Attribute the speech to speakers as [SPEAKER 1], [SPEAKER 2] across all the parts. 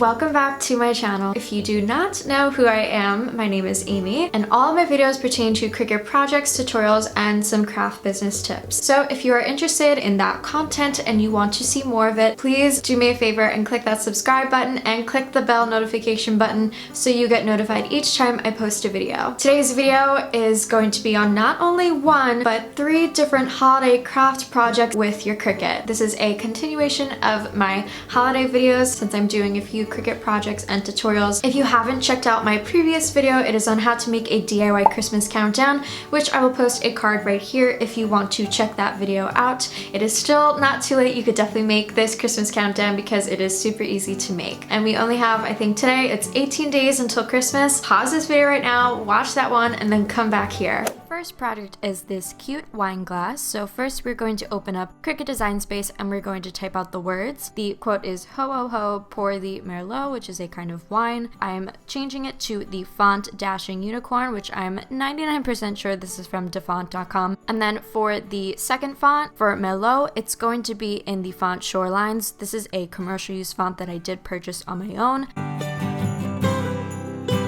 [SPEAKER 1] welcome back to my channel. If you do not know who I am, my name is Amy, and all of my videos pertain to Cricut projects, tutorials, and some craft business tips. So if you are interested in that content and you want to see more of it, please do me a favor and click that subscribe button and click the bell notification button so you get notified each time I post a video. Today's video is going to be on not only one, but 3 different holiday craft projects with your Cricut. This is a continuation of my holiday videos since I'm doing a few Cricut projects and tutorials. If you haven't checked out my previous video, it is on how to make a DIY Christmas countdown, which I will post a card right here if you want to check that video out. It is still not too late. You could definitely make this Christmas countdown because it is super easy to make. And we only have, I think today, it's 18 days until Christmas. Pause this video right now, watch that one, and then come back here. First project is this cute wine glass. So first we're going to open up Cricut Design Space and we're going to type out the words. The quote is ho ho ho pour the Merlot, which is a kind of wine. I'm changing it to the font Dashing Unicorn, which I'm 99% sure this is from defont.com. And then for the second font, for Merlot, it's going to be in the font Shorelines. This is a commercial use font that I did purchase on my own.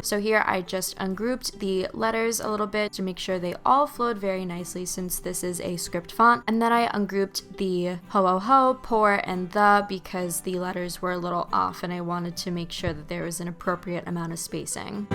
[SPEAKER 1] So here I just ungrouped the letters a little bit to make sure they all flowed very nicely since this is a script font. And then I ungrouped the ho ho ho, pour, and the because the letters were a little off and I wanted to make sure that there was an appropriate amount of spacing.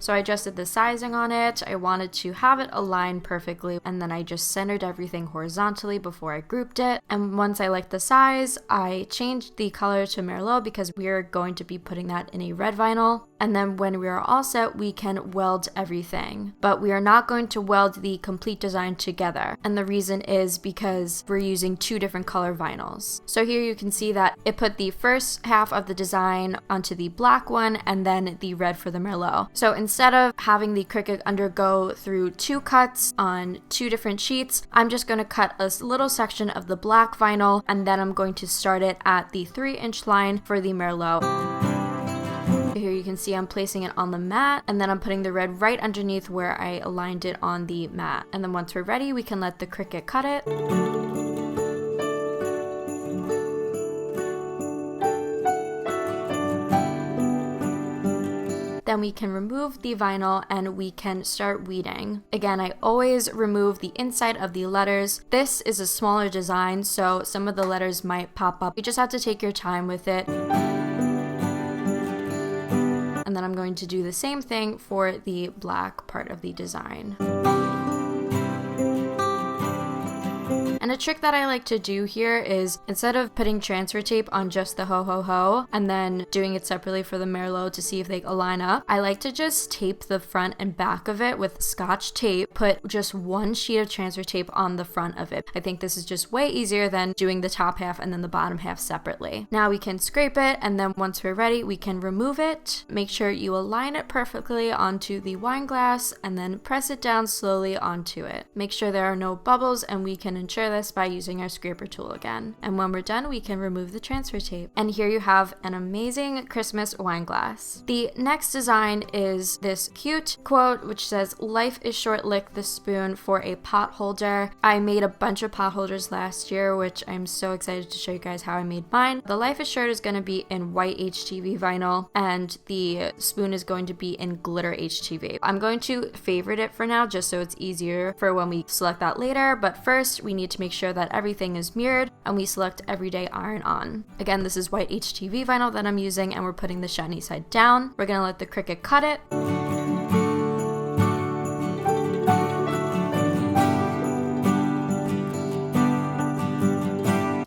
[SPEAKER 1] So I adjusted the sizing on it. I wanted to have it align perfectly, and then I just centered everything horizontally before I grouped it. And once I liked the size, I changed the color to Merlot because we are going to be putting that in a red vinyl. And then when we are all set, we can weld everything. But we are not going to weld the complete design together. And the reason is because we're using 2 different color vinyls. So here you can see that it put the first half of the design onto the black one and then the red for the Merlot. So instead of having the Cricut undergo through 2 cuts on 2 different sheets, I'm just going to cut a little section of the black vinyl and then I'm going to start it at the 3-inch line for the Merlot. Here you can see I'm placing it on the mat and then I'm putting the red right underneath where I aligned it on the mat. And then once we're ready, we can let the Cricut cut it. Then we can remove the vinyl and we can start weeding. Again, I always remove the inside of the letters. This is a smaller design, so some of the letters might pop up. You just have to take your time with it. And then I'm going to do the same thing for the black part of the design. And a trick that I like to do here is instead of putting transfer tape on just the ho ho ho and then doing it separately for the Merlot to see if they align up, I like to just tape the front and back of it with Scotch tape, put just 1 sheet of transfer tape on the front of it. I think this is just way easier than doing the top half and then the bottom half separately. Now we can scrape it and then once we're ready, we can remove it. Make sure you align it perfectly onto the wine glass and then press it down slowly onto it. Make sure there are no bubbles and we can ensure this by using our scraper tool again. And when we're done, we can remove the transfer tape. And here you have an amazing Christmas wine glass. The next design is this cute quote which says, "Life is short, lick the spoon," for a pot holder. I made a bunch of pot holders last year, which I'm so excited to show you guys how I made mine. The Life is Short is going to be in white HTV vinyl and the spoon is going to be in glitter HTV. I'm going to favorite it for now just so it's easier for when we select that later, but first we need to make sure that everything is mirrored and we select Everyday Iron On. Again, this is white HTV vinyl that I'm using and we're putting the shiny side down. We're gonna let the Cricut cut it.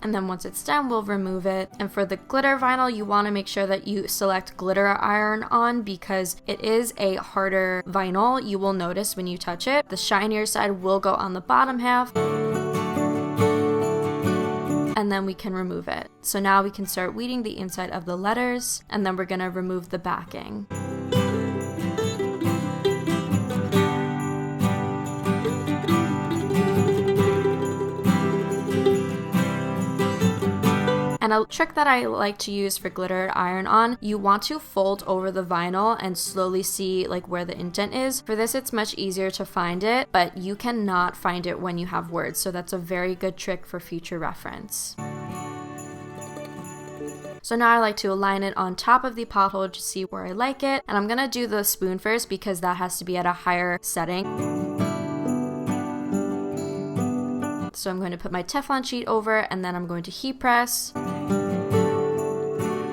[SPEAKER 1] And then once it's done, we'll remove it. And for the glitter vinyl, you want to make sure that you select glitter iron on because it is a harder vinyl. You will notice when you touch it, the shinier side will go on the bottom half. And then we can remove it. So now we can start weeding the inside of the letters and then we're gonna remove the backing. And a trick that I like to use for glitter iron-on, you want to fold over the vinyl and slowly see like where the indent is. For this, it's much easier to find it, but you cannot find it when you have words, so that's a very good trick for future reference. So now I like to align it on top of the pot holder to see where I like it. And I'm gonna do the spoon first because that has to be at a higher setting. So I'm going to put my Teflon sheet over, and then I'm going to heat press. And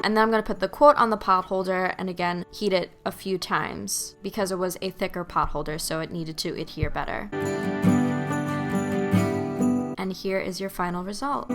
[SPEAKER 1] then I'm going to put the quote on the pot holder and again heat it a few times because it was a thicker pot holder, so it needed to adhere better. And here is your final result.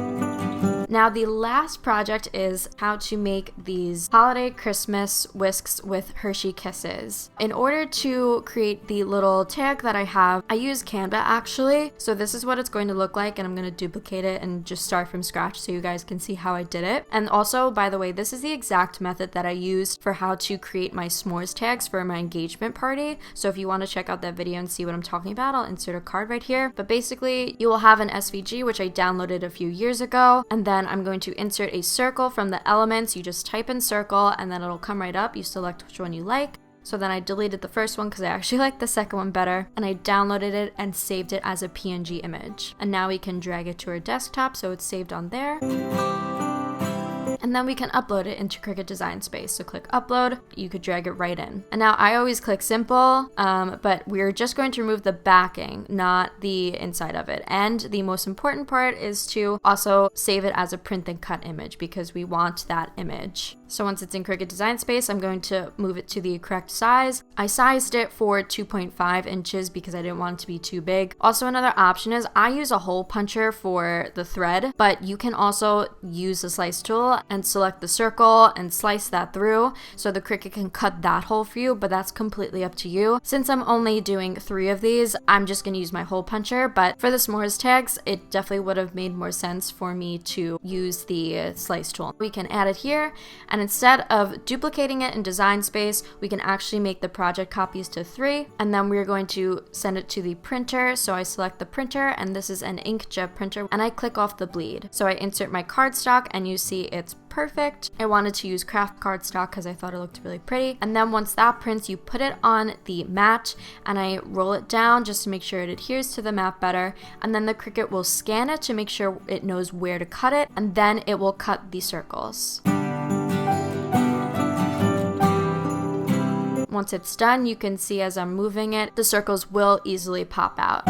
[SPEAKER 1] Now the last project is how to make these holiday Christmas whisks with Hershey Kisses. In order to create the little tag that I have, I use Canva actually. So this is what it's going to look like, and I'm going to duplicate it and just start from scratch so you guys can see how I did it. And also, by the way, this is the exact method that I used for how to create my s'mores tags for my engagement party. So if you want to check out that video and see what I'm talking about, I'll insert a card right here. But basically, you will have an SVG, which I downloaded a few years ago, and then I'm going to insert a circle from the elements. You just type in circle and then it'll come right up. You select which one you like. So then I deleted the first one because I actually like the second one better, and I downloaded it and saved it as a PNG image. And now we can drag it to our desktop so it's saved on there. And then we can upload it into Cricut Design Space. So click upload, you could drag it right in. And now I always click simple, but we're just going to remove the backing, not the inside of it. And the most important part is to also save it as a print and cut image because we want that image. So once it's in Cricut Design Space, I'm going to move it to the correct size. I sized it for 2.5 inches because I didn't want it to be too big. Also, another option is I use a hole puncher for the thread, but you can also use the slice tool and select the circle and slice that through so the Cricut can cut that hole for you, but that's completely up to you. Since I'm only doing 3 of these, I'm just going to use my hole puncher, but for the s'mores tags, it definitely would have made more sense for me to use the slice tool. We can add it here, and instead of duplicating it in Design Space, we can actually make the project copies to 3, and then we're going to send it to the printer. So I select the printer, and this is an inkjet printer, and I click off the bleed. So I insert my cardstock, and you see it's perfect. I wanted to use craft cardstock because I thought it looked really pretty. And then once that prints, you put it on the mat, and I roll it down just to make sure it adheres to the mat better. And then the Cricut will scan it to make sure it knows where to cut it, and then it will cut the circles. Once it's done, you can see as I'm moving it, the circles will easily pop out.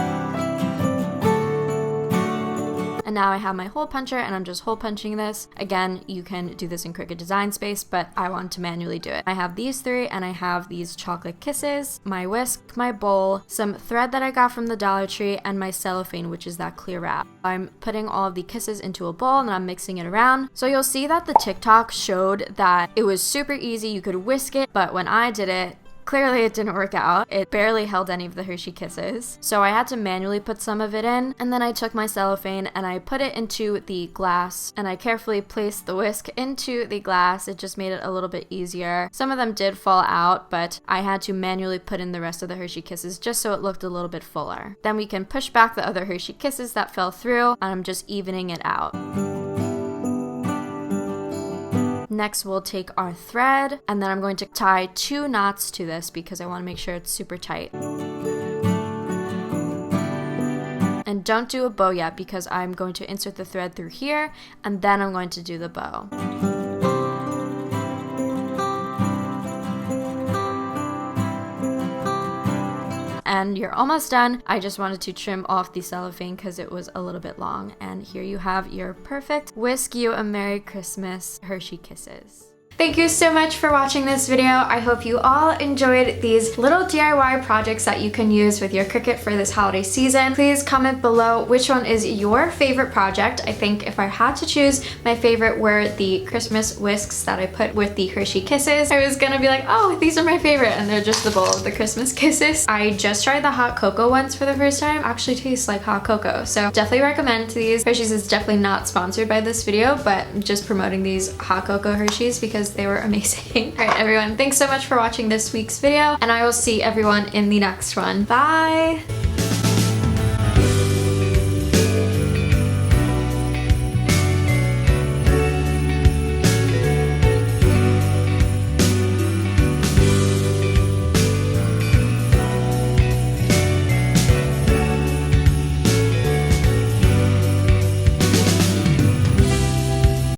[SPEAKER 1] And now I have my hole puncher and I'm just hole punching this. Again, you can do this in Cricut Design Space, but I want to manually do it. I have these 3 and I have these chocolate kisses, my whisk, my bowl, some thread that I got from the Dollar Tree, and my cellophane, which is that clear wrap. I'm putting all of the kisses into a bowl and I'm mixing it around. So you'll see that the TikTok showed that it was super easy. You could whisk it, but when I did it, clearly it didn't work out. It barely held any of the Hershey Kisses. So I had to manually put some of it in, and then I took my cellophane and I put it into the glass, and I carefully placed the whisk into the glass. It just made it a little bit easier. Some of them did fall out, but I had to manually put in the rest of the Hershey Kisses just so it looked a little bit fuller. Then we can push back the other Hershey Kisses that fell through, and I'm just evening it out. Next, we'll take our thread, and then I'm going to tie 2 knots to this because I want to make sure it's super tight. And don't do a bow yet because I'm going to insert the thread through here, and then I'm going to do the bow. And you're almost done. I just wanted to trim off the cellophane because it was a little bit long. And here you have your perfect Whisk You a Merry Christmas Hershey Kisses. Thank you so much for watching this video. I hope you all enjoyed these little DIY projects that you can use with your Cricut for this holiday season. Please comment below which one is your favorite project. I think if I had to choose, my favorite were the Christmas whisks that I put with the Hershey Kisses. I was gonna be like, oh, these are my favorite, and they're just the bowl of the Christmas Kisses. I just tried the hot cocoa ones for the first time. Actually tastes like hot cocoa, so definitely recommend these. Hershey's is definitely not sponsored by this video, but I'm just promoting these hot cocoa Hershey's because they were amazing. All right, everyone, thanks so much for watching this week's video, and I will see everyone in the next one. Bye!